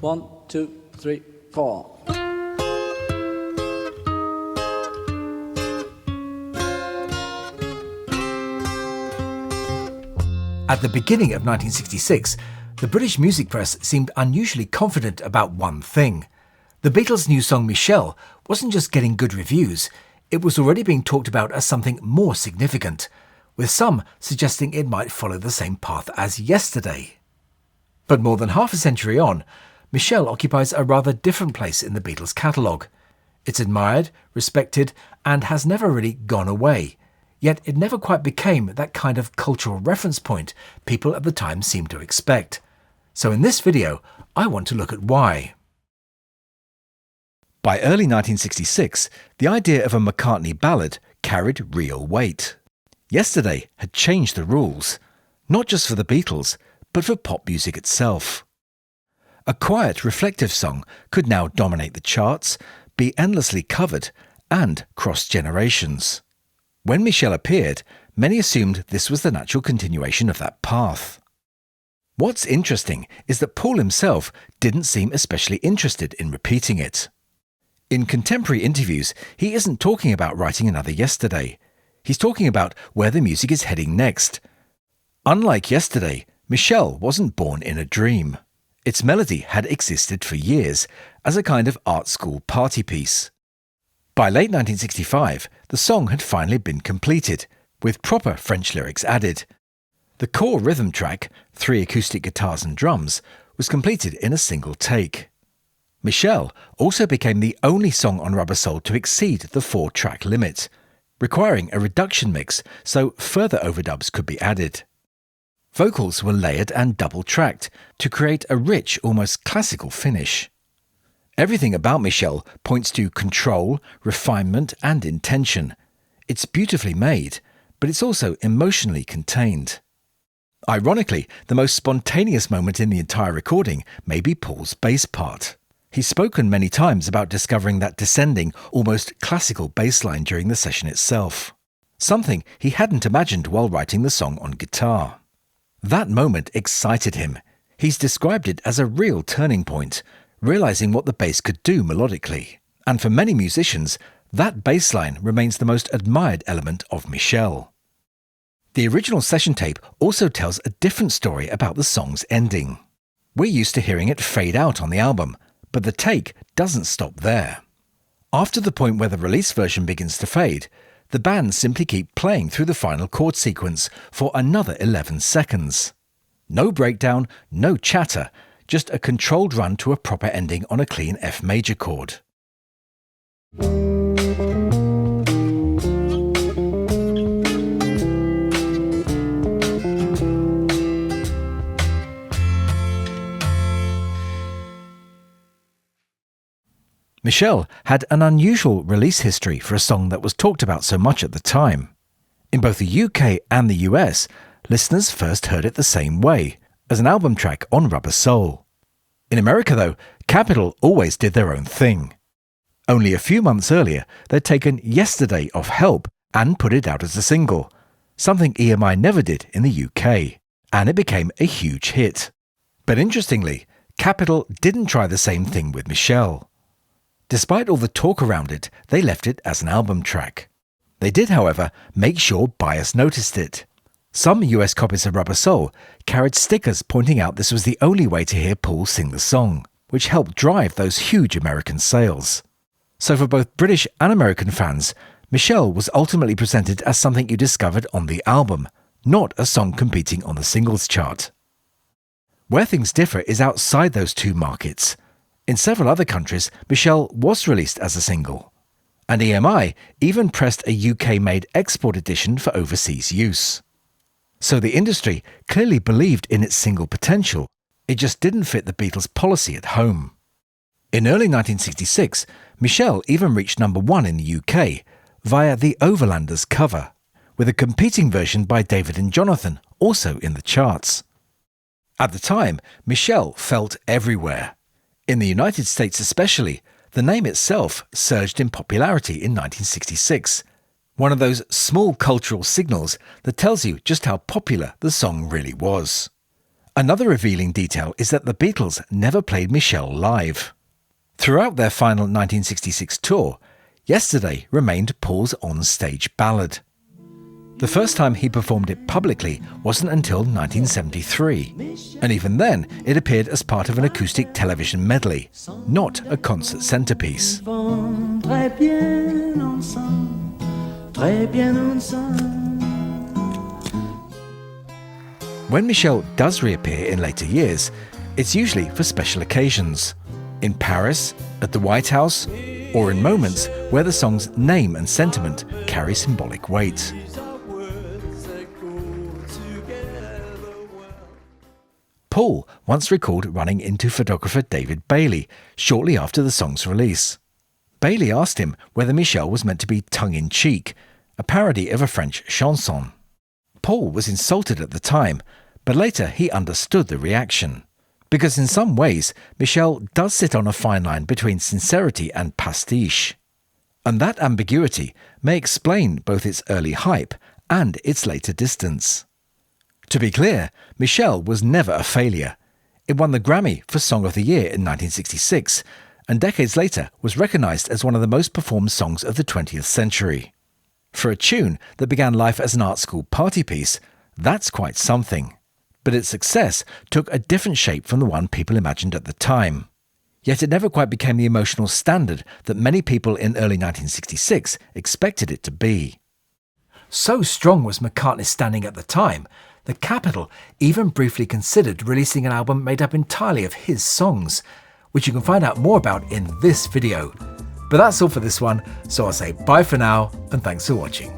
1, 2, 3, 4. At the beginning of 1966, the British music press seemed unusually confident about one thing. The Beatles' new song Michelle wasn't just getting good reviews, it was already being talked about as something more significant, with some suggesting it might follow the same path as Yesterday. But more than half a century on, Michelle occupies a rather different place in the Beatles' catalogue. It's admired, respected, and has never really gone away. Yet it never quite became that kind of cultural reference point people at the time seemed to expect. So in this video, I want to look at why. By early 1966, the idea of a McCartney ballad carried real weight. Yesterday had changed the rules, not just for the Beatles, but for pop music itself. A quiet, reflective song could now dominate the charts, be endlessly covered, and cross generations. When Michelle appeared, many assumed this was the natural continuation of that path. What's interesting is that Paul himself didn't seem especially interested in repeating it. In contemporary interviews, he isn't talking about writing another Yesterday. He's talking about where the music is heading next. Unlike Yesterday, Michelle wasn't born in a dream. Its melody had existed for years as a kind of art school party piece. By late 1965, the song had finally been completed, with proper French lyrics added. The core rhythm track, 3 acoustic guitars and drums, was completed in a single take. Michelle also became the only song on Rubber Soul to exceed the 4-track limit, requiring a reduction mix so further overdubs could be added. Vocals were layered and double-tracked to create a rich, almost classical finish. Everything about Michelle points to control, refinement, and intention. It's beautifully made, but it's also emotionally contained. Ironically, the most spontaneous moment in the entire recording may be Paul's bass part. He's spoken many times about discovering that descending, almost classical bass line during the session itself, something he hadn't imagined while writing the song on guitar. That moment excited him. He's described it as a real turning point, realizing what the bass could do melodically. And for many musicians, that bass line remains the most admired element of Michelle. The original session tape also tells a different story about the song's ending. We're used to hearing it fade out on the album, but the take doesn't stop there. After the point where the release version begins to fade, the band simply keep playing through the final chord sequence for another 11 seconds. No breakdown, no chatter, just a controlled run to a proper ending on a clean F major chord. Michelle had an unusual release history for a song that was talked about so much at the time. In both the UK and the US, listeners first heard it the same way, as an album track on Rubber Soul. In America, though, Capitol always did their own thing. Only a few months earlier, they'd taken Yesterday off Help and put it out as a single, something EMI never did in the UK, and it became a huge hit. But interestingly, Capitol didn't try the same thing with Michelle. Despite all the talk around it, they left it as an album track. They did, however, make sure buyers noticed it. Some US copies of Rubber Soul carried stickers pointing out this was the only way to hear Paul sing the song, which helped drive those huge American sales. So for both British and American fans, Michelle was ultimately presented as something you discovered on the album, not a song competing on the singles chart. Where things differ is outside those two markets. In several other countries, Michelle was released as a single, and EMI even pressed a UK-made export edition for overseas use. So the industry clearly believed in its single potential, it just didn't fit the Beatles' policy at home. In early 1966, Michelle even reached number 1 in the UK via the Overlanders cover, with a competing version by David and Jonathan also in the charts. At the time, Michelle felt everywhere. In the United States especially, the name itself surged in popularity in 1966, one of those small cultural signals that tells you just how popular the song really was. Another revealing detail is that the Beatles never played Michel live. Throughout their final 1966 tour, Yesterday remained Paul's on-stage ballad. The first time he performed it publicly wasn't until 1973, and even then it appeared as part of an acoustic television medley, not a concert centerpiece. When Michel does reappear in later years, it's usually for special occasions. In Paris, at the White House, or in moments where the song's name and sentiment carry symbolic weight. Paul once recalled running into photographer David Bailey shortly after the song's release. Bailey asked him whether Michel was meant to be tongue-in-cheek, a parody of a French chanson. Paul was insulted at the time, but later he understood the reaction. Because in some ways, Michel does sit on a fine line between sincerity and pastiche. And that ambiguity may explain both its early hype and its later distance. To be clear, Michel was never a failure. It won the Grammy for Song of the Year in 1966, and decades later was recognised as one of the most performed songs of the 20th century. For a tune that began life as an art school party piece, that's quite something. But its success took a different shape from the one people imagined at the time. Yet it never quite became the emotional standard that many people in early 1966 expected it to be. So strong was McCartney's standing at the time, that Capitol even briefly considered releasing an album made up entirely of his songs, which you can find out more about in this video. But that's all for this one, so I'll say bye for now and thanks for watching.